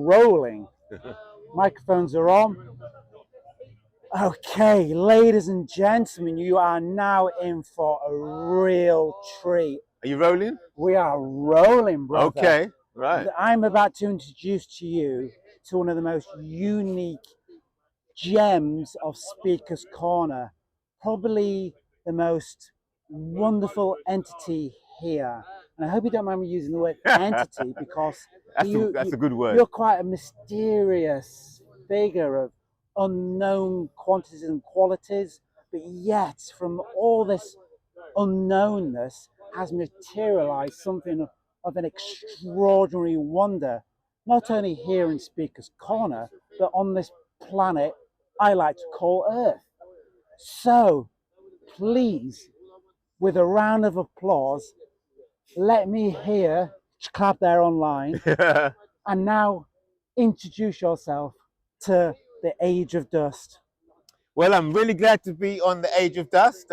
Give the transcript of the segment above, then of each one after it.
rolling. Microphones are on. Okay, ladies and gentlemen, you are now in for a real treat. Are you rolling? We are rolling, brother. Okay, right. I'm about to introduce to you to one of the most unique gems of Speaker's Corner, probably the most wonderful entity here. And I hope you don't mind me using the word entity because that's a good word. You're quite a mysterious figure of unknown quantities and qualities, but yet from all this unknownness has materialized something of an extraordinary wonder, not only here in Speaker's Corner, but on this planet I like to call Earth. So please, with a round of applause, let me hear, clap there online, and now introduce yourself to the Age of Dust. Well, I'm really glad to be on the Age of Dust.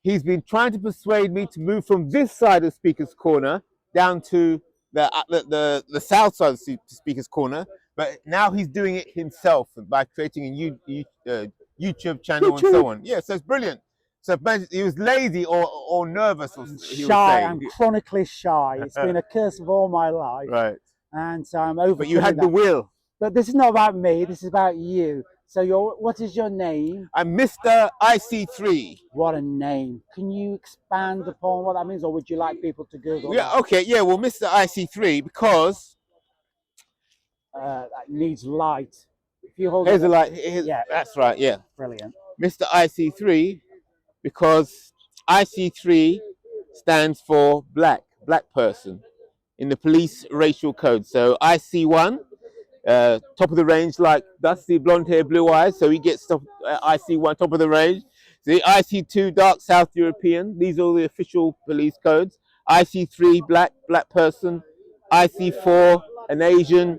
He's been trying to persuade me to move from this side of Speaker's Corner down to the south side of Speaker's Corner, but now he's doing it himself by creating a YouTube channel and so on. Yeah, so it's brilliant. So he was lazy or nervous, or shy. I'm chronically shy. It's been a curse of all my life. Right. And so I'm over. But you had the will. But this is not about me. This is about you. So what is your name? I'm Mr. IC3. What a name. Can you expand upon what that means, or would you like people to Google that? Okay. Yeah, well, Mr. IC3, because... that needs light. If you hold Here's the light. Yeah. That's right, yeah. Brilliant. Mr. IC3, because IC3 stands for black person in the police racial code. So IC1, top of the range, like dusty blonde hair, blue eyes. So he gets IC1, top of the range. The IC2, dark South European. These are all the official police codes. IC3, black person. IC4, an Asian.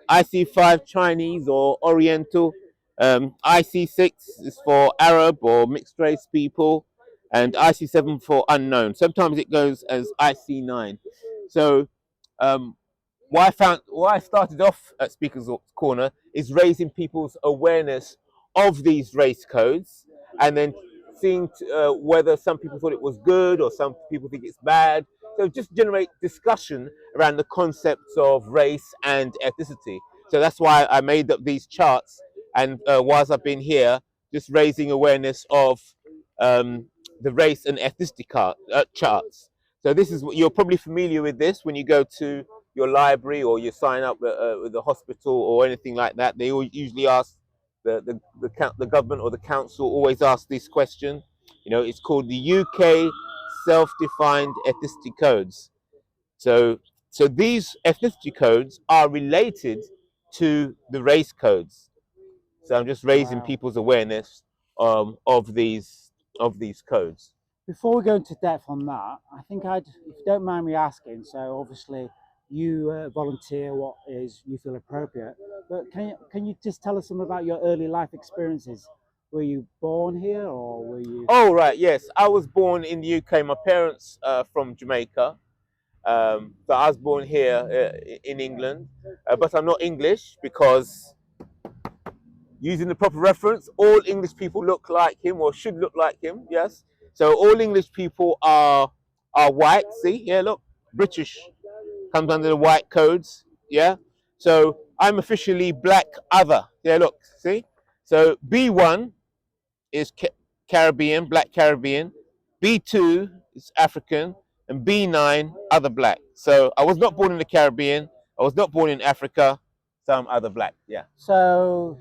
IC5, Chinese or Oriental. IC6 is for Arab or mixed race people. And IC7 for unknown. Sometimes it goes as IC9. So why I started off at Speaker's Corner is raising people's awareness of these race codes, and then seeing whether some people thought it was good or some people think it's bad. So just generate discussion around the concepts of race and ethnicity. So that's why I made up these charts, and whilst I've been here, just raising awareness of the race and ethnicity charts. So this is what you're probably familiar with this when you go to your library or you sign up with the hospital or anything like that. They usually ask the government or the council always ask this question. You know, it's called the UK self-defined ethnicity codes. So these ethnicity codes are related to the race codes. So I'm just raising people's awareness of these codes. Before we go into depth on that, I think if you don't mind me asking, so obviously you volunteer what is you feel appropriate, but can you just tell us some about your early life experiences? Were you born here or were you? Oh, right, yes. I was born in the UK. My parents are from Jamaica. So I was born here in England, but I'm not English because, using the proper reference, all English people look like him or should look like him, yes. So all English people are white, see, yeah, look, British comes under the white codes, yeah. So I'm officially black other, yeah, look, see. So B1 is Caribbean, black Caribbean, B2 is African, and B9 other black. So I was not born in the Caribbean, I was not born in Africa, so I'm other black, yeah. So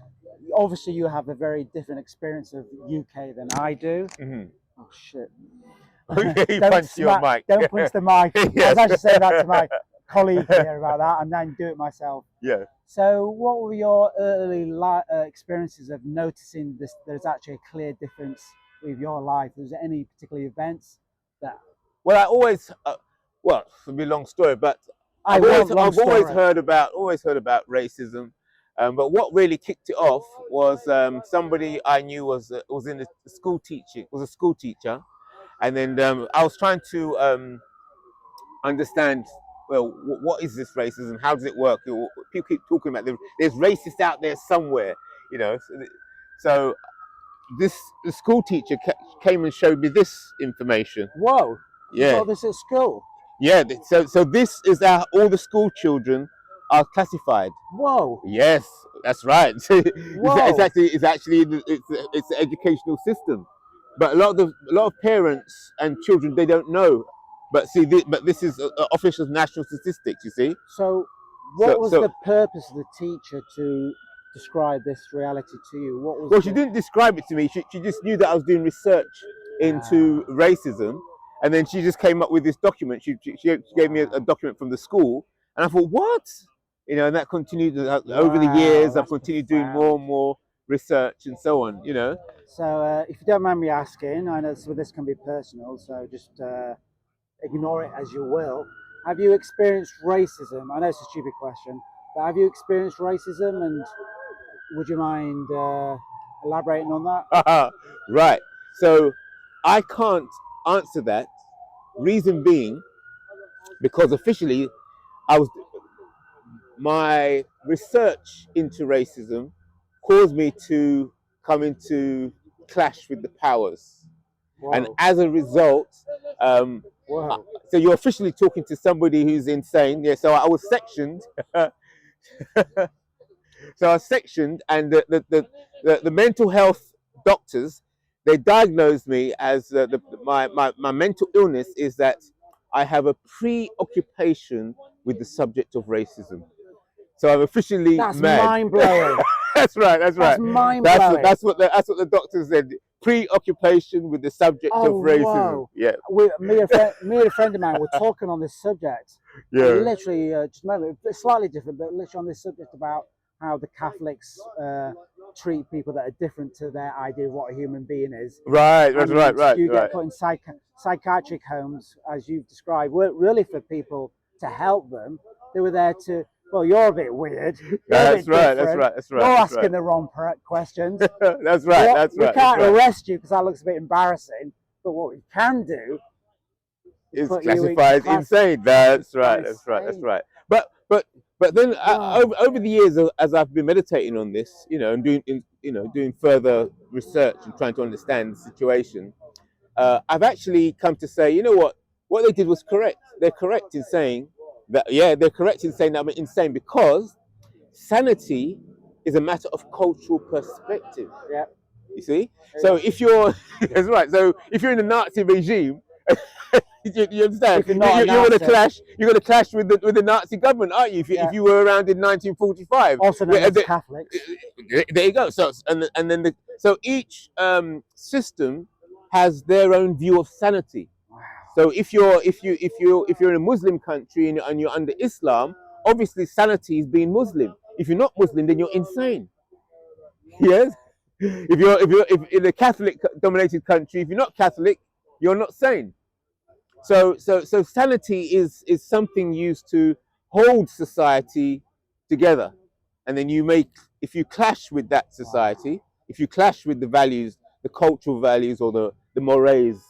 obviously you have a very different experience of UK than I do. Mm-hmm. Oh shit. You punch your mic. Don't punch the mic. Yes. I was actually saying that to my colleague here about that, and then do it myself. Yeah. So what were your early experiences of noticing this? There's actually a clear difference with your life. Was there any particular events that? Well, I always, well, it'll be a long story, but I've always heard about racism. But what really kicked it off was somebody I knew was in the school teaching, was a school teacher, and then I was trying to understand well, what is this racism? How does it work? People keep talking about there's racists out there somewhere, you know. So the school teacher came and showed me this information. Whoa! You Yeah, got this at school? yeah. So this is how all the school children are classified. Whoa! Yes, that's right. Whoa! It's actually it's the educational system, but a lot of parents and children, they don't know. But see, but this is official national statistics. You see, So, what so was so the purpose of the teacher to describe this reality to you? What was well, she didn't describe it to me. She just knew that I was doing research into racism, and then she just came up with this document. She gave me a document from the school, and I thought, what? You know, and that continued over the Wow, years. I've that's continued doing more profound. and more research and so on. You know. So, if you don't mind me asking, I know some of this can be personal, so just ignore it as you will. Have you experienced racism? I know it's a stupid question, but have you experienced racism, and would you mind elaborating on that? Right. So I can't answer that. Reason being, because officially, I was my research into racism caused me to come into clash with the powers, and Whoa, as a result, um, whoa. so you're officially talking to somebody who's insane. Yeah. So I was sectioned. So I was sectioned, and the mental health doctors, they diagnosed me as my mental illness is that I have a preoccupation with the subject of racism. So I'm officially That's mad. mind blowing. That's right. That's That's right. mind blowing. That's what the doctor said. Preoccupation with the subject of Oh, racism. whoa. Yeah. Me and a friend of mine were talking on this subject. Yeah. Literally, just a moment, it's slightly different, but literally on this subject about how the Catholics treat people that are different to their idea of what a human being is. Right. That's right. And Right. you Right. get put in psychiatric homes, as you've described, weren't really for people to help them. They were there to, well, you're a bit weird. You're a bit That's right. different. That's right. That's right. You're That's asking right. the wrong questions. That's right. That's We right. can't That's right. arrest you because that looks a bit embarrassing. But what we can do is Is put you in classified insane. That's right. That's right. That's insane. right. But then Wow. over the years, as I've been meditating on this, you know, and doing further research and trying to understand the situation, I've actually come to say, you know what they did was correct. They're correct in saying that. Yeah, they're correct in saying that I'm insane, because sanity is a matter of cultural perspective. Yeah. You see, so if you're that's right. So if you're in the Nazi regime, you understand? If you're not a You're going to Nazi. clash. You're going to clash with the Nazi government, aren't you? Yeah. If you were around in 1945, Also known as Catholics. there you go. So and then so each system has their own view of sanity. Wow. So if you're in a Muslim country and you're under Islam, obviously sanity is being Muslim. If you're not Muslim, then you're insane. Yes. If in a Catholic dominated country, if you're not Catholic, you're not sane. So sanity is something used to hold society together, and then if you clash with that society, if you clash with the values, the cultural values or the mores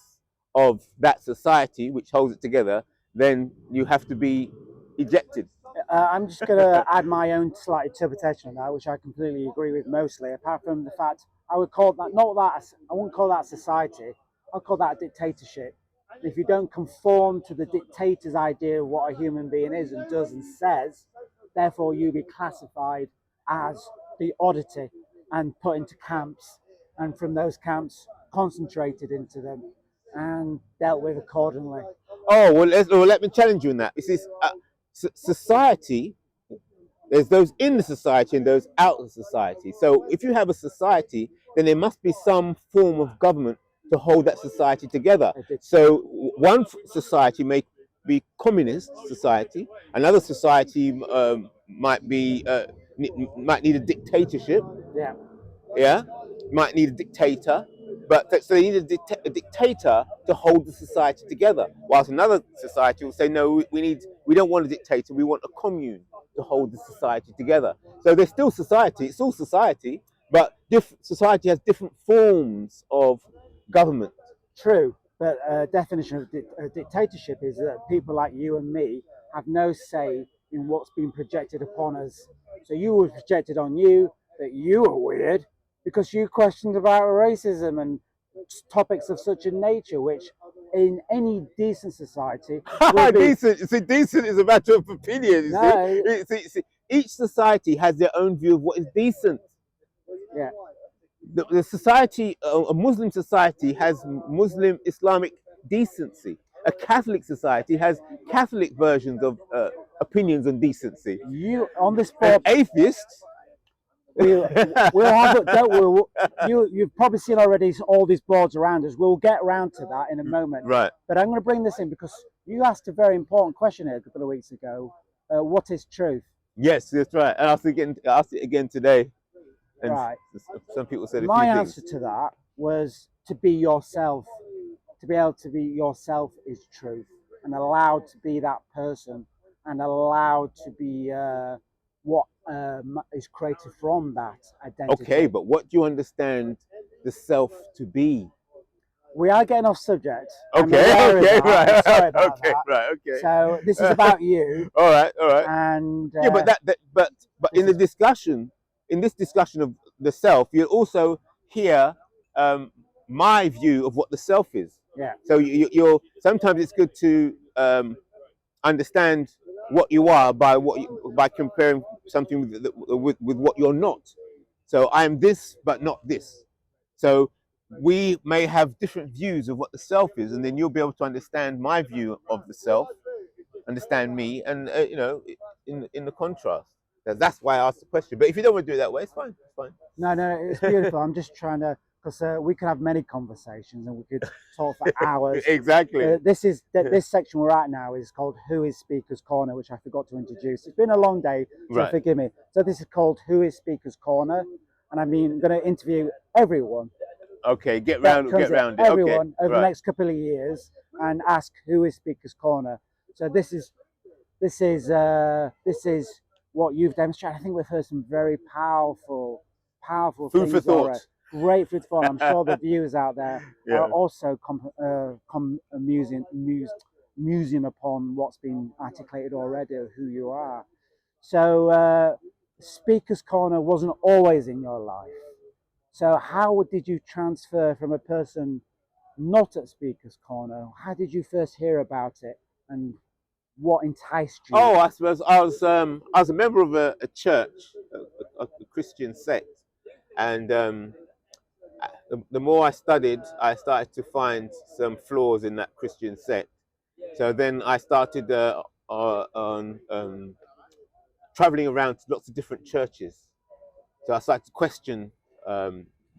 of that society which holds it together, then you have to be ejected. I'm just going to add my own slight interpretation of that, which I completely agree with mostly. Apart from the fact, I would call that not that I wouldn't call that society. I'd call that a dictatorship. If you don't conform to the dictator's idea of what a human being is and does and says, therefore you be classified as the oddity and put into camps, and from those camps concentrated into them and dealt with accordingly. Oh well, let me challenge you on that. This is society. There's those in the society and those out of society. So if you have a society, then there must be some form of government to hold that society together. So one society may be communist society, another society might might need a dictatorship. Yeah. Yeah, might need a dictator, but so they need a dictator to hold the society together. Whilst another society will say, no, we don't want a dictator, we want a commune to hold the society together. So there's still society, it's all society, but society has different forms of government. True, but definition of a dictatorship is that people like you and me have no say in what's been projected upon us. So you were projected on you that you were weird because you questioned about racism and topics of such a nature, which in any decent society will be decent. See, decent is a matter of opinion. You no, see, each society has their own view of what is decent. yeah. The society, a Muslim society, has Muslim Islamic decency. A Catholic society has Catholic versions of opinions on decency. You on this An board, atheist. we'll have it. Don't we? You've probably seen already all these boards around us. We'll get around to that in a moment. Right. But I'm going to bring this in because you asked a very important question here a couple of weeks ago. What is truth? Yes, that's right. And I asked it again today. And Right. some people said a My few answer things. to that was to be yourself. To be able to be yourself is truth, and allowed to be that person, and allowed to be what is created from that identity. Okay, but what do you understand the self to be? We are getting off subject. Okay, I'm aware okay, of that. right. I'm sorry about Okay, that. right, okay. So this is about you, All right, all right. and Yeah, but but in the discussion, in this discussion of the self, you also hear my view of what the self is. yeah, So you're sometimes it's good to understand what you are by comparing something with what you're not. So I'm this, but not this. So we may have different views of what the self is, and then you'll be able to understand my view of the self, understand me, and in the contrast. That's why I asked the question. But if you don't want to do it that way, it's fine. It's fine. no, it's beautiful. I'm just trying to, because we could have many conversations and we could talk for hours. Exactly. This section we're at now is called Who is Speaker's Corner, which I forgot to introduce. It's been a long day, so Right. forgive me. So this is called Who is Speaker's Corner, and I'm going to interview everyone. Okay, get that round comes it. everyone Okay, over the next couple of years and ask who is Speaker's Corner. So this is what you've demonstrated. I think we've heard some very powerful Food things for thought. already. Great food for thought. I'm sure the viewers out there Yeah. are also musing upon what's been articulated already of who you are. So Speaker's Corner wasn't always in your life. So how did you transfer from a person not at Speaker's Corner? How did you first hear about it, and what enticed you? Oh, I suppose I was a member of a church, a Christian sect, and the more I studied, I started to find some flaws in that Christian sect. So then I started on traveling around to lots of different churches. So I started to question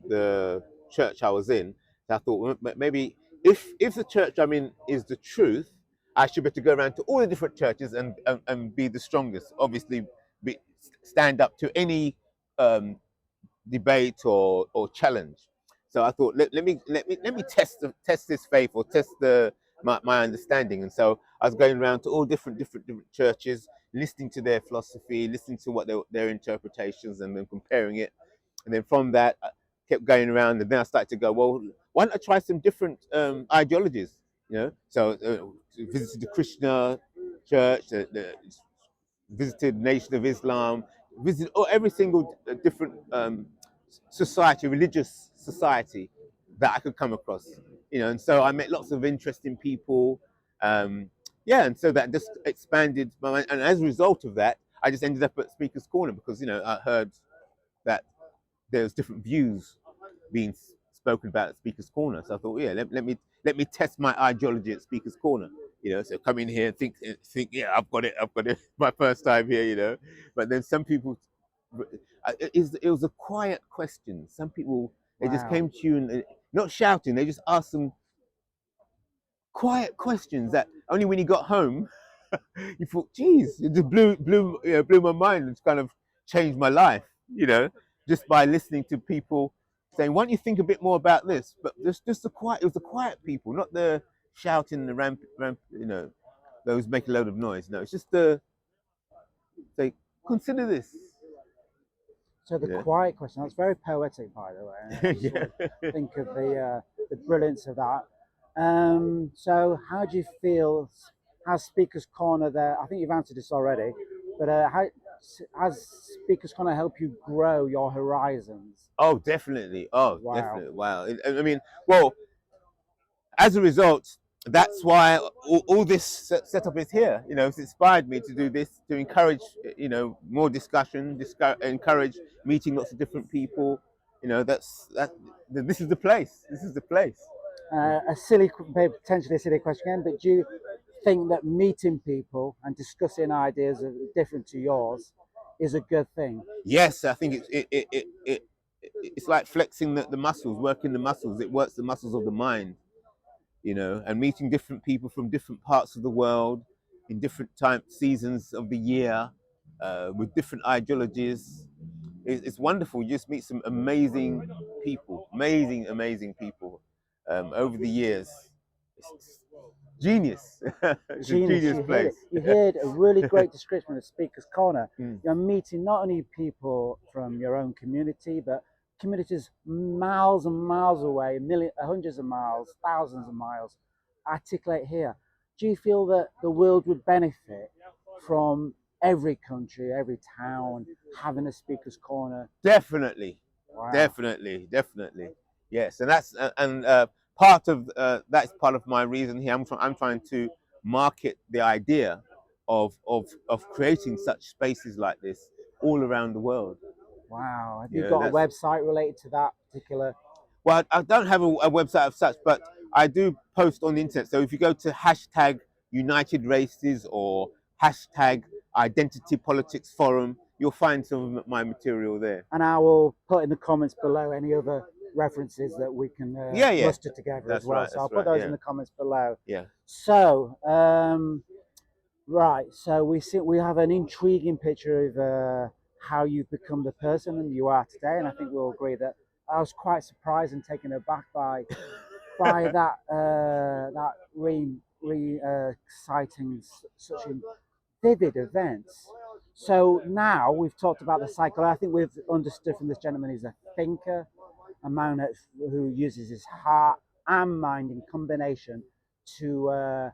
the church I was in. So I thought, well, maybe if the church I'm in is the truth, I should be able to go around to all the different churches and be the strongest. Obviously, stand up to any debate or challenge. So I thought, let me test this faith or test my understanding. And so I was going around to all different churches, listening to their philosophy, listening to what their interpretations, and then comparing it. And then from that, I kept going around, and then I started to go, well, why don't I try some different ideologies? So visited the Krishna church, visited Nation of Islam, visited every single different society, religious society that I could come across. And so I met lots of interesting people. Yeah, and so that just expanded and as a result of that, I just ended up at Speaker's Corner because I heard that there's different views being spoken about at Speaker's Corner. So I thought, yeah, let me test my ideology at Speaker's Corner. So come in here and think, yeah, I've got it. My first time here. But then some people, it was a quiet question. Some people they just came to you and not shouting. They just asked some quiet questions that only when you got home you thought, geez, it just blew my mind. It's kind of changed my life, just by listening to people saying, why don't you think a bit more about this? But just it was the quiet people, not the shouting, the ramp, those make a load of noise. No, it's just say, consider this. So the quiet question, that's very poetic, by the way. I just think of the brilliance of that. So how do you feel has Speaker's Corner there? I think you've answered this already, but how has Speaker's Corner helped you grow your horizons? Oh, definitely. Oh, Wow. definitely. Wow. I mean, well, as a result, that's why all this setup is here. You know, it's inspired me to do this, to encourage, you know, more discussion, encourage meeting lots of different people. You know, that. This is the place. This is the place. A silly, potentially a silly question again, but do you think that meeting people and discussing ideas that are different to yours is a good thing? Yes, I think it's like flexing the muscles, working the muscles. It works the muscles of the mind, you know, and meeting different people from different parts of the world in different seasons of the year, with different ideologies. It's wonderful. You just meet some amazing people, amazing people over the years. It's genius. It's a Genius, genius you heard place. it. You heard a really great description of Speaker's Corner. Mm. You're meeting not only people from your own community, but communities miles and miles away, hundreds of miles, thousands of miles, articulate here. Do you feel that the world would benefit from every country, every town having a Speaker's Corner? Definitely, Wow. definitely. Yes, and that's and part of that's part of my reason here. I'm trying to market the idea of creating such spaces like this all around the world. Wow. Have you Yeah, got a that's website related to that particular? well. I don't have a website of such, but I do post on the internet. So if you go to hashtag United Races or hashtag Identity Politics Forum, you'll find some of my material there. And I will put in the comments below any other references that we can Yeah. muster together as That's well. right. So That's I'll put right. those in Yeah. the comments below. Yeah. So right, so we have an intriguing picture of how you've become the person you are today, and I think we'll agree that I was quite surprised and taken aback by that that exciting such vivid events. So now we've talked about the cycle. I think we've understood from this gentleman he's a thinker, a man who uses his heart and mind in combination to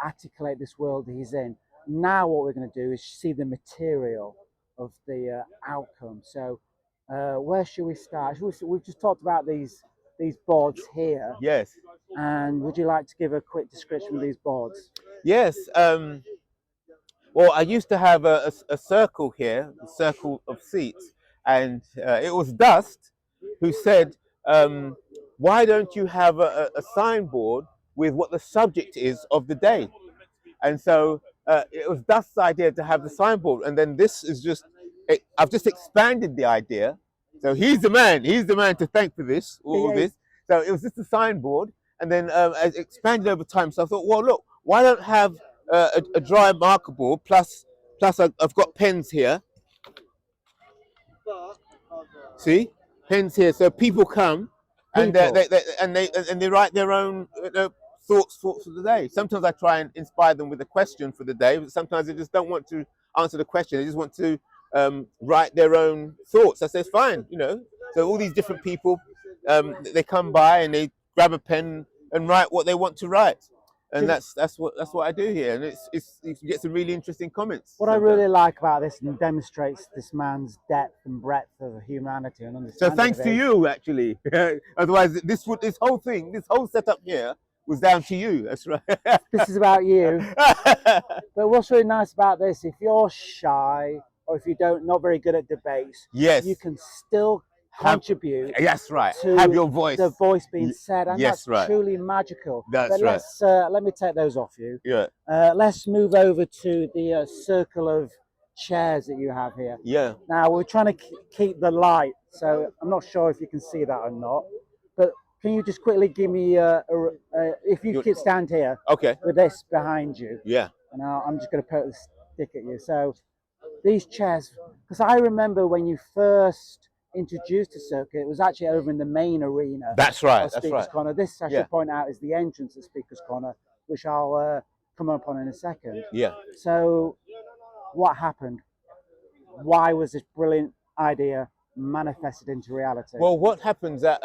articulate this world he's in. Now what we're going to do is see the material of the outcome. So where should we start? We've just talked about these boards here, Yes. and would you like to give a quick description of these boards? Yes. Well, I used to have a circle here, a circle of seats, and it was Dust who said, "Why don't you have a signboard with what the subject is of the day?" And so it was Dust's idea to have the signboard, and then this is just I've just expanded the idea. So he's the man. He's the man to thank for this, all Yeah, this. So it was just a signboard, and then as it expanded over time. So I thought, well, look, why don't have a dry marker board plus I've got pens here. See, pens here. So people come and people. they write their own thoughts for the day. Sometimes I try and inspire them with a question for the day, but sometimes they just don't want to answer the question. They just want to write their own thoughts. I say, fine, you know. So all these different people, they come by and they grab a pen and write what they want to write. And that's what I do here, and you can get some really interesting comments. What I really like about this and demonstrates this man's depth and breadth of humanity and So understanding thanks of to it. you, actually. Otherwise, this whole thing, this whole setup here, was down to you. That's right. This is about you. But what's really nice about this, if you're shy or if you don't not very good at debates, Yes. you can still contribute. That's right. To have your voice. The voice being said, and yes, that's right. truly magical. That's but right. Let me take those off you. Yeah. Let's move over to the circle of chairs that you have here. Yeah. Now we're trying to keep the light, so I'm not sure if you can see that or not. But can you just quickly give me if you could stand here? Okay. With this behind you. Yeah. And I'm just going to put the stick at you. So these chairs, because I remember when you first introduced the circuit, it was actually over in the main arena. That's right. Of Speaker's Corner. This, I should point out, is the entrance of Speaker's Corner, which I'll come up on in a second. Yeah. So, what happened? Why was this brilliant idea manifested into reality? Well, what happens that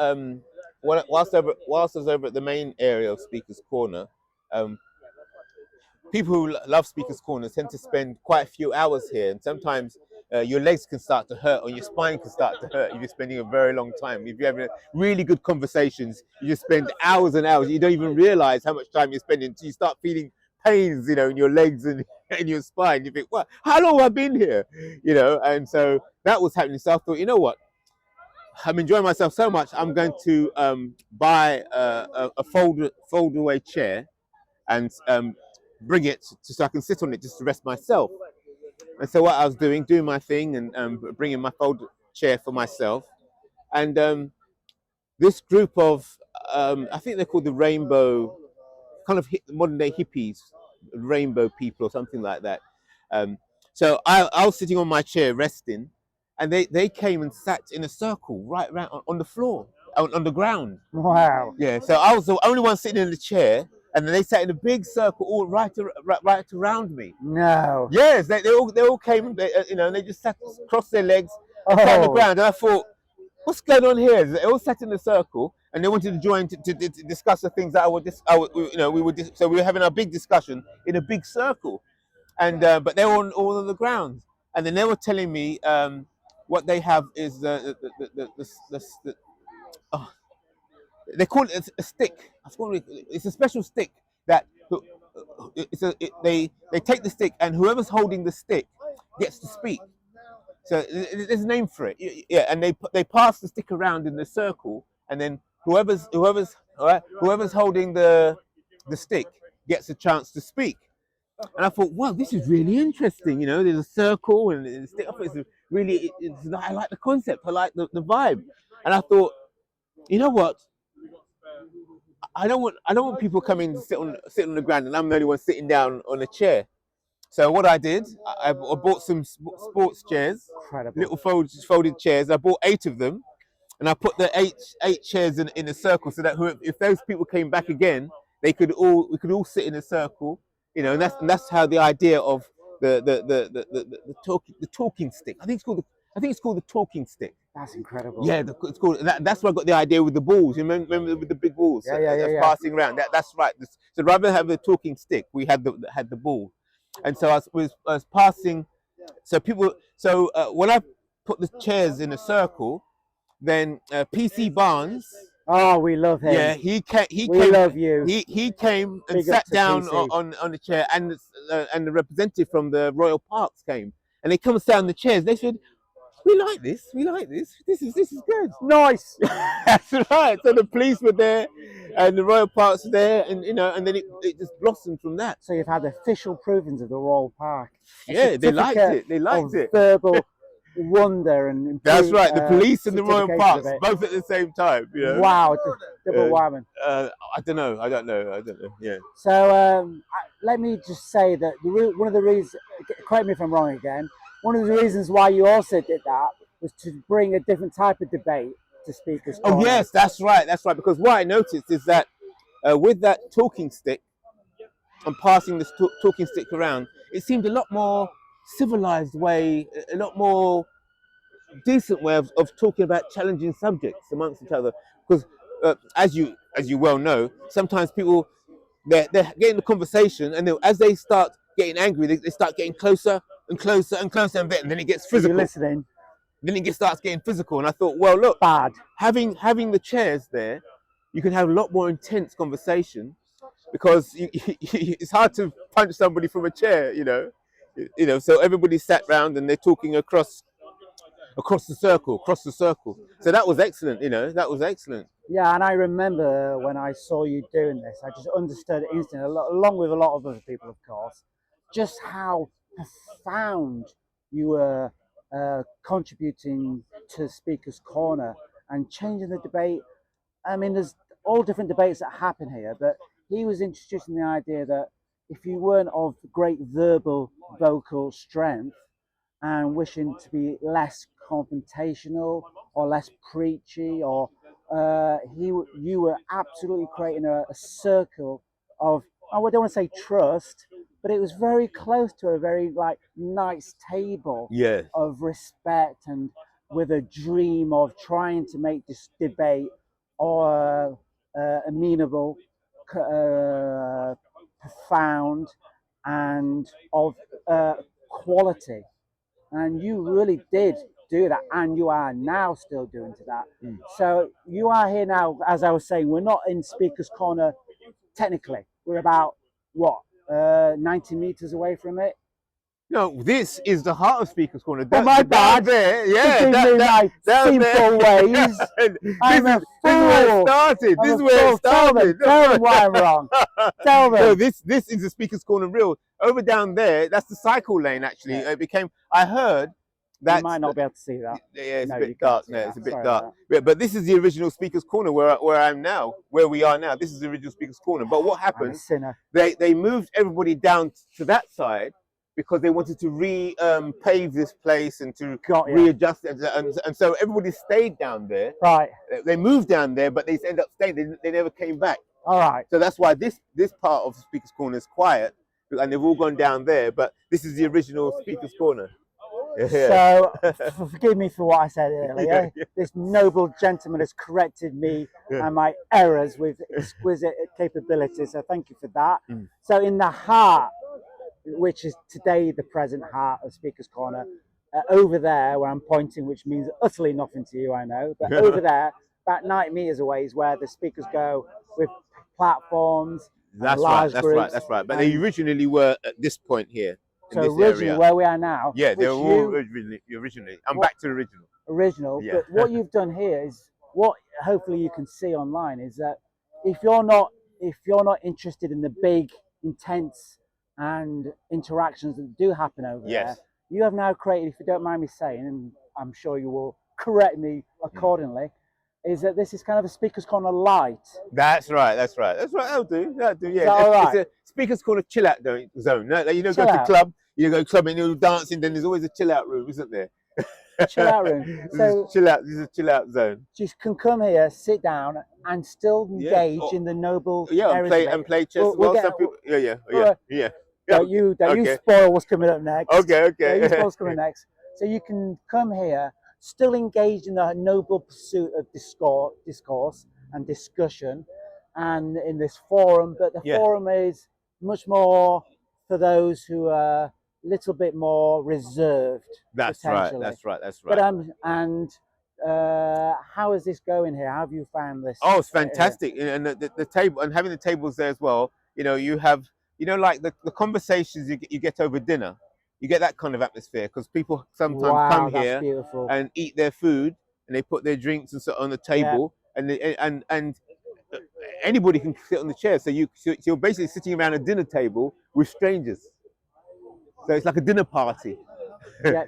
whilst I was over at the main area of Speaker's Corner, people who love Speaker's Corner tend to spend quite a few hours here, and sometimes your legs can start to hurt or your spine can start to hurt if you're spending a very long time. If you're having really good conversations, you just spend hours and hours. You don't even realize how much time you're spending until you start feeling pains, in your legs and in your spine. You think, "What? How long have I been here?" And so that was happening. So I thought, you know what? I'm enjoying myself so much. I'm going to buy a fold away chair and bring it so I can sit on it just to rest myself. And so what I was doing my thing and bringing my fold chair for myself. And this group of, I think they're called the Rainbow, kind of modern day hippies, rainbow people or something like that. So I was sitting on my chair resting, and they came and sat in a circle right around on the floor, on the ground. Wow. Yeah, so I was the only one sitting in the chair, and then they sat in a big circle all right around me. No. Yes, they all came, and they just sat, crossed their legs, and sat on the ground. And I thought, what's going on here? They all sat in a circle, and they wanted to join to discuss the things that so we were having a big discussion in a big circle, and but they were all on the ground, and then they were telling me what they have is oh, they call it a stick. It's a special stick that they take the stick, and whoever's holding the stick gets to speak. So there's a name for it. Yeah, and they pass the stick around in the circle, and then whoever's holding the stick gets a chance to speak. And I thought, wow, this is really interesting. There's a circle and the stick. I thought I like the concept. I like the vibe. And I thought, you know what? I don't want people coming to sit on the ground, and I'm the only one sitting down on a chair. So what I did, I bought some sports chairs, Incredible. little folded chairs. I bought 8 of them, and I put the eight chairs in a circle so that if those people came back again, we could all sit in a circle, and that's how the idea of the talking stick. I think it's called the talking stick. That's incredible. Yeah, it's called that's where I got the idea with the balls. You remember with the big balls that's passing around. That's right. So rather than have the talking stick, we had the ball, and so I was passing. So when I put the chairs in a circle, then PC Barnes. Oh, we love him. Yeah, he came. We love you. He came and Big up sat to down PC. on the chair, and the representative from the Royal Parks came, and they come and sat on the chairs. They said, we like this. This is good. Nice. That's right. So the police were there, and the Royal Parks were there, and and then it just blossomed from that. So you've had official provings of the Royal Park. Yeah, they liked it. They liked it. Verbal wonder and that's right. The police and the Royal Parks both at the same time. Wow, double whammy. I don't know. Yeah. So let me just say that one of the reasons, correct me if I'm wrong again, one of the reasons why you also did that was to bring a different type of debate to Speaker's Corner. Oh yes, that's right. Because what I noticed is that with that talking stick and passing this talking stick around, it seemed a lot more civilized way, a lot more decent way of talking about challenging subjects amongst each other. Because as you well know, sometimes people they're getting the conversation, and as they start getting angry, they start getting closer and closer and closer, and then it gets physical. You're listening. Then it starts getting physical, and I thought, well, look, bad. Having the chairs there, you can have a lot more intense conversation, because it's hard to punch somebody from a chair, So everybody sat round and they're talking across the circle. So that was excellent, That was excellent. Yeah, and I remember when I saw you doing this, I just understood instantly, along with a lot of other people, of course, just how profound you were contributing to Speaker's Corner and changing the debate. I mean, there's all different debates that happen here, but he was introducing the idea that if you weren't of great vocal strength and wishing to be less confrontational or less preachy, or you were absolutely creating a circle of, I don't want to say trust, but it was very close to a very nice table of respect, and with a dream of trying to make this debate amenable, profound, and of quality. And you really did do that, and you are now still doing to that. So you are here now, as I was saying, we're not in Speaker's Corner technically. We're about, what, 90 meters away from it? No, this is the heart of Speaker's Corner. Oh, my down bad. there, yeah, Forgive me my simple ways. I'm a this is where it fool. started. This is I'm a where it fool. Tell started. them why I'm wrong. Tell them. No, this is the Speaker's Corner real. Over down there, that's the cycle lane. Actually, Yeah. it became. I heard that You might not be able to see that. yeah, it's No, a you bit can't dark. see No, that. it's a bit Sorry dark. about that. But this is the original Speaker's Corner where I'm now, where we are now. This is the original Speaker's Corner. But what I'm a happened? sinner. They moved everybody down to that side because they wanted to pave this place and to Got ya. readjust it, and so everybody stayed down there. Right. They moved down there, but they ended up staying. They never came back. All right. So that's why this part of the Speaker's Corner is quiet, and they've all gone down there. But this is the original Speaker's Corner. So forgive me for what I said earlier. Yeah. This noble gentleman has corrected me and my errors with exquisite capabilities. So thank you for that. So in the heart, which is today the present heart of Speaker's Corner, over there where I'm pointing, which means utterly nothing to you, I know, but over there, about 90 meters away, is where the speakers go with platforms. That's large right. groups. That's right. But they originally were at this point here. So originally, where we are now. Yeah, they were all originally. I'm back to the original. Original. Yeah. But what you've done here is what hopefully you can see online is that if you're not interested in the big, intense and interactions that do happen over there, you have now created, if you don't mind me saying, and I'm sure you will correct me accordingly, is that this is kind of a Speaker's Corner light. That's right. That'll do. Yeah. All right? It's a Speaker's Corner chill out zone. Like, you know, Chill go to out. club, you go clubbing, you're dancing. Then there's always a chill out room, isn't there? Chill out room. So chill out. This is a chill out zone. You can come here, sit down, and still engage in the noble areas and play chess. Some people. Yeah. Don't you spoil what's coming up next. Okay. Don't you spoil what's coming next. So you can come here, still engage in the noble pursuit of discourse and discussion, and in this forum. But the forum is much more for those who are a little bit more reserved. That's right. But how is this going here? How have you found this? Oh, it's fantastic, and the table, and having the tables there as well. You know, you have, like the conversations you get over dinner. You get that kind of atmosphere because people sometimes come here and eat their food, and they put their drinks and so on the table, and anybody can sit on the chair. So you're basically sitting around a dinner table with strangers. So it's like a dinner party. So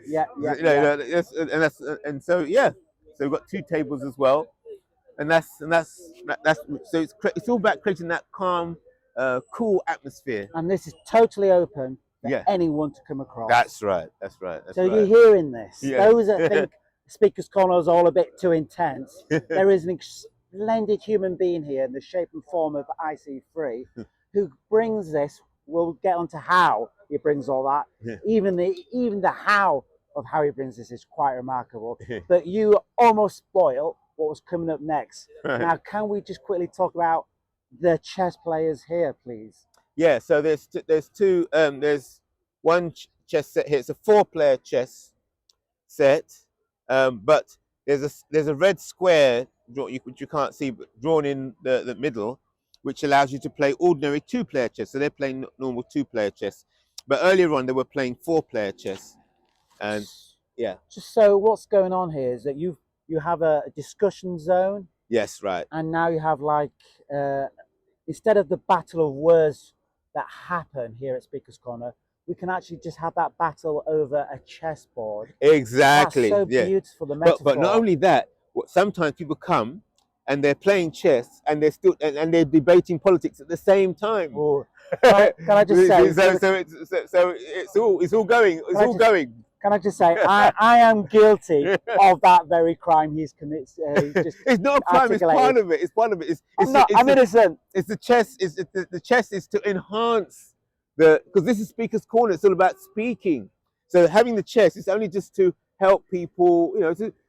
we've got 2 tables as well, and that's so it's all about creating that calm, cool atmosphere. And this is totally open for anyone to come across. That's right. So you're hearing this. Those that think Speaker's Corner is all a bit too intense, there is an splendid human being here in the shape and form of IC3 who brings this. We'll get onto how he brings all that. Even the how of how he brings this is quite remarkable. But you almost spoiled what was coming up next. Now, can we just quickly talk about the chess players here, please? Yeah. So there's 2. There's one chess set here. It's a 4-player chess set, but there's a red square which you can't see, but drawn in the middle, which allows you to play ordinary 2-player chess. So they're playing normal 2-player chess. But earlier on, they were playing 4-player chess. And Just so what's going on here is that you have a discussion zone. Yes, right. And now you have instead of the battle of words that happen here at Speaker's Corner, we can actually just have that battle over a chessboard. Exactly. That's so beautiful, the metaphor. But not only that, sometimes people come and they're playing chess and they're still and they're debating politics at the same time. Can I just say? It's all going. Can I just say, I am guilty of that very crime he's committed. It's not a crime. It's part of it. I'm innocent. It's the chess. The chess is to enhance because this is Speaker's Corner. It's all about speaking. So having the chess is only just to help people,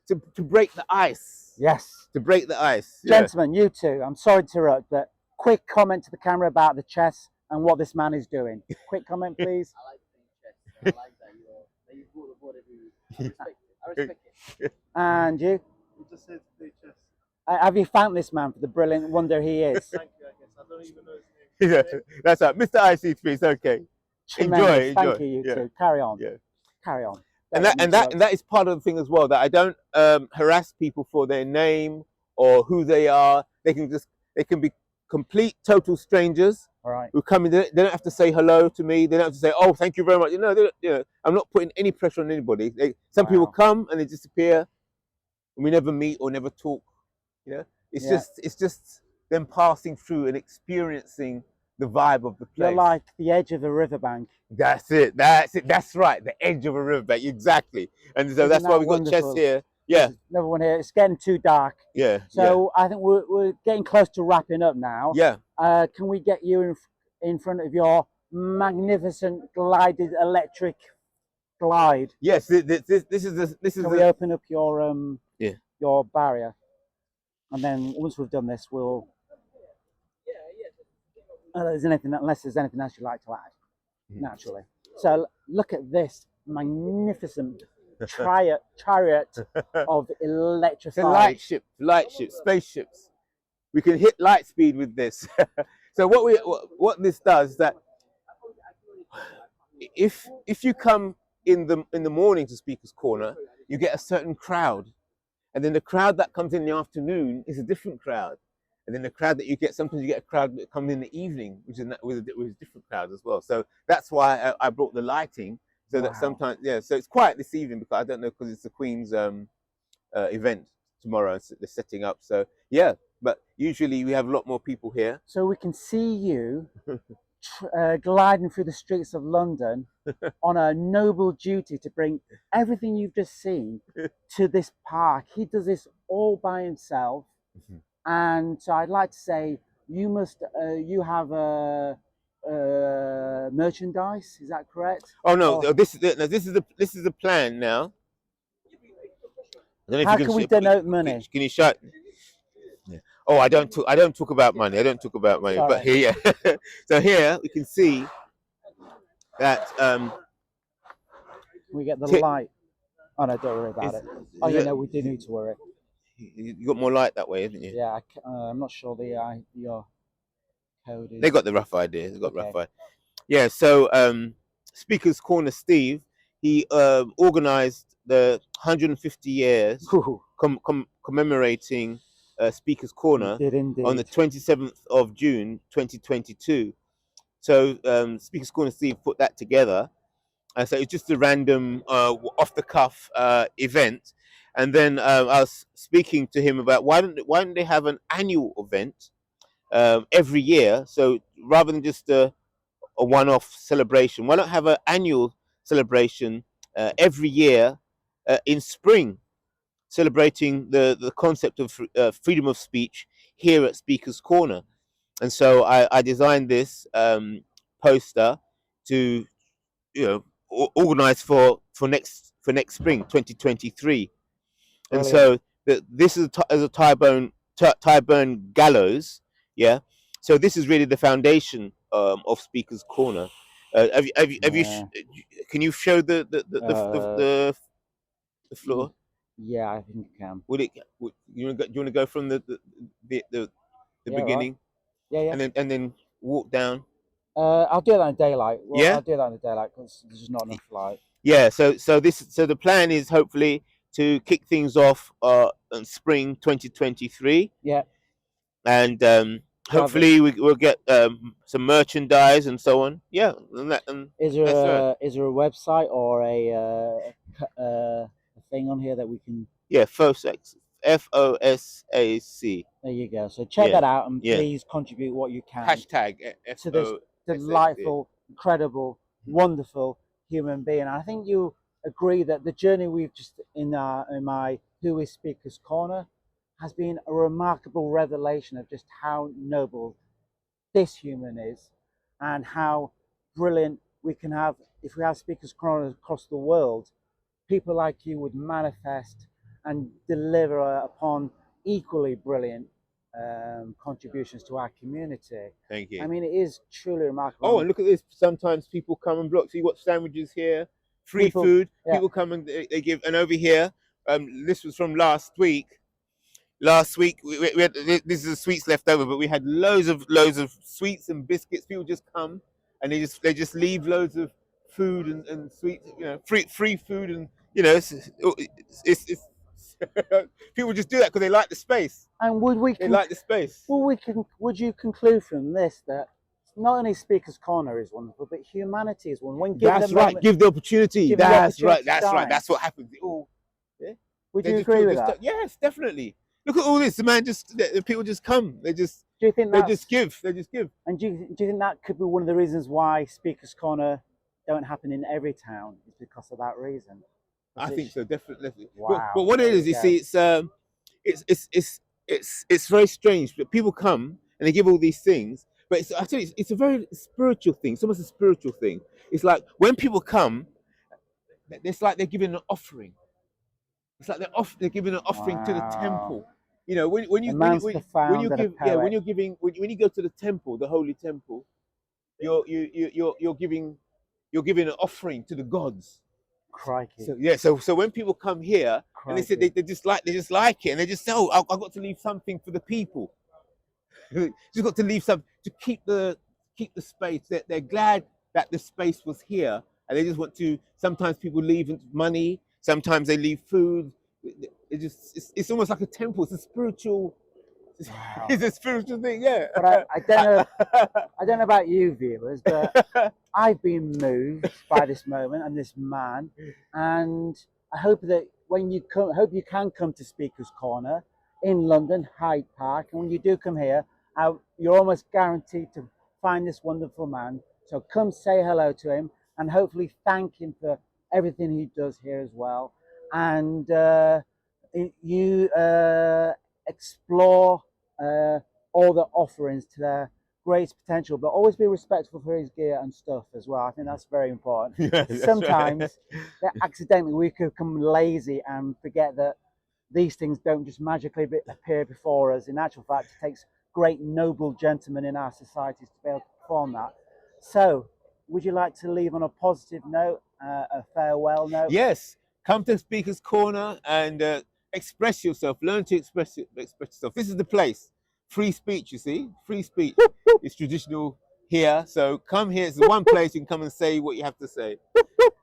to break the ice. Yes. To break the ice. Gentlemen, you two, I'm sorry to interrupt, but quick comment to the camera about the chess and what this man is doing. Quick comment, please. I like playing chess. And I like that you brought the board every week. I respect it. And you? You just said to play chess. Have you thanked this man for the brilliant wonder he is? Thank you, I guess. I don't even know his name. Yeah, that's right. Mr. IC3, it's okay. Tremendous. Thank enjoy. you, you Yeah. two. Carry on. Yeah. Carry on. And that is part of the thing as well, that I don't harass people for their name or who they are. They can be complete total strangers All right. who come in. They don't have to say hello to me. They don't have to say, oh, thank you very much. I'm not putting any pressure on anybody. Some people come and they disappear and we never meet or never talk. It's just them passing through and experiencing the vibe of the place. You're like the edge of a riverbank. That's it. That's right. The edge of a riverbank. Exactly. And so that's why we've got chess here. Yeah. Another one here. It's getting too dark. Yeah. So I think we're getting close to wrapping up now. Yeah. Can we get you in front of your magnificent glided electric glide? Yes. This is. Can we open up your barrier? And then once we've done this, we'll. Unless there's anything else you'd like to add, naturally. So look at this magnificent chariot of electrified. It's a light ship, spaceships. We can hit light speed with this. So what this does is that if you come in the morning to Speaker's Corner, you get a certain crowd, and then the crowd that comes in the afternoon is a different crowd. And then the crowd that you get, sometimes you get a crowd that comes in the evening, which is with a different crowd as well. So that's why I brought the lighting, so that sometimes, so it's quiet this evening because I don't know, because it's the Queen's event tomorrow, so they're setting up. So yeah, but usually we have a lot more people here. So we can see you gliding through the streets of London on a noble duty to bring everything you've just seen to this park. He does this all by himself. And so I'd like to say you have merchandise. Is that correct? Oh no, this is the plan now. How can we denote money? Can you shut? Yeah. Oh, I don't talk about money. I don't talk about money. Sorry. But here, so here we can see that we get the light. Oh no, don't worry about it. Oh yeah, no, we do need to worry. You got more light that way, haven't you? Yeah, I'm not sure your code is. They got the rough idea. They got rough idea. Yeah. So Speaker's Corner Steve, he organised the 150 years commemorating Speaker's Corner on the 27th of June 2022. So Speaker's Corner Steve put that together. So it's just a random off the cuff event. And then I was speaking to him about why don't they have an annual event every year? So rather than just a one-off celebration, why not have an annual celebration every year in spring, celebrating the concept of freedom of speech here at Speaker's Corner? And so I designed this poster to organize for next spring 2023. And so this is a Tyburn gallows, yeah. So this is really the foundation of Speaker's Corner. Can you show the floor? Yeah, I think I can. You want to go from the beginning? Right. Yeah. And then walk down. I'll do that in daylight. I'll do that in the daylight because there's just not enough light. Yeah. So the plan is hopefully to kick things off in spring 2023. Yeah. And hopefully we'll get some merchandise and so on. Yeah. Is there a website or a thing on here that we can? Yeah, FOSAC. FOSAC. There you go. So check that out and please contribute what you can. Hashtag to this delightful, incredible, wonderful human being. And I think you agree that the journey we've just in my Who is Speaker's Corner has been a remarkable revelation of just how noble this human is and how brilliant we can have if we have Speaker's Corner across the world. People like you would manifest and deliver upon equally brilliant contributions to our community. Thank you. I mean, it is truly remarkable. Oh, and look at this. Sometimes people come and block. See what sandwiches here, free People- food. yeah. People come and they give. And over here, this was from last week. Last week we had this is the sweets left over, but we had loads of sweets and biscuits. People just come and they just leave loads of food and sweets. You know, free food, and you know it's people just do that because they like the space. And would we They like the space. would you conclude from this that not only Speaker's Corner is wonderful, but humanity is one? When given That's the right. moment, Give the opportunity. Give the That's right. opportunity That's to right. shine. That's what happens. It all. would They you just agree feel with just- that? Yes, definitely. Look at all this. The man the people just come. They just Do you think they that's, just give. They just give. and do you think that could be one of the reasons why Speaker's Corner don't happen in every town? Is because of that reason? I think so, definitely. Wow. But what it is, you Yeah. see, it's very strange. But people come and they give all these things, but I tell you, it's a very spiritual thing. It's almost a spiritual thing. It's like when people come, it's like they're giving an offering. It's like they're giving an offering to the Wow. temple. You know, when you Emancipate give when you're giving when you go to the temple, the holy temple, you're giving an offering to the gods. Crikey. So yeah, so when people come here and they say Crikey. they just like it, and they just say, oh, I've got to leave something for the people. Just got to leave some to keep the space. They're glad that the space was here, and they just want to. Sometimes people leave money. Sometimes they leave food. It's almost like a temple. It's a spiritual. Wow. It's a spiritual thing, yeah. But I don't know about you viewers, but I've been moved by this moment and this man, and I hope that when you come, hope you can come to Speaker's Corner in London, Hyde Park, and when you do come here, you're almost guaranteed to find this wonderful man. So come say hello to him and hopefully thank him for everything he does here as well. And you explore all the offerings to their greatest potential, but always be respectful for his gear and stuff as well. I think that's very important. Yeah, that's Sometimes right. that accidentally we could become lazy and forget that these things don't just magically appear before us. In actual fact, it takes great noble gentlemen in our societies to be able to perform that. So, would you like to leave on a positive note, a farewell note? Yes, come to Speaker's Corner and express yourself. Learn to express yourself. This is the place. Free speech, you see. Free speech is traditional here. So come here. It's the one place you can come and say what you have to say.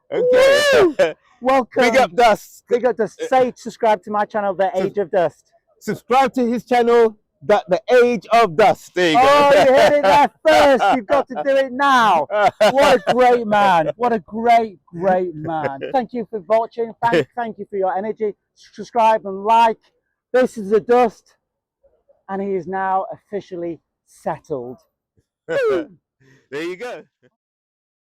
Okay. Welcome. Big up Dust. Big up Dust. Say subscribe to my channel, The Age of Dust. Subscribe to his channel, The Age of Dust. There you go. Oh, you heard it there first. You've got to do it now. What a great man. What a great man. Thank you for watching. Thank you for your energy. Subscribe and like. This is The Dust. And he is now officially settled. There you go.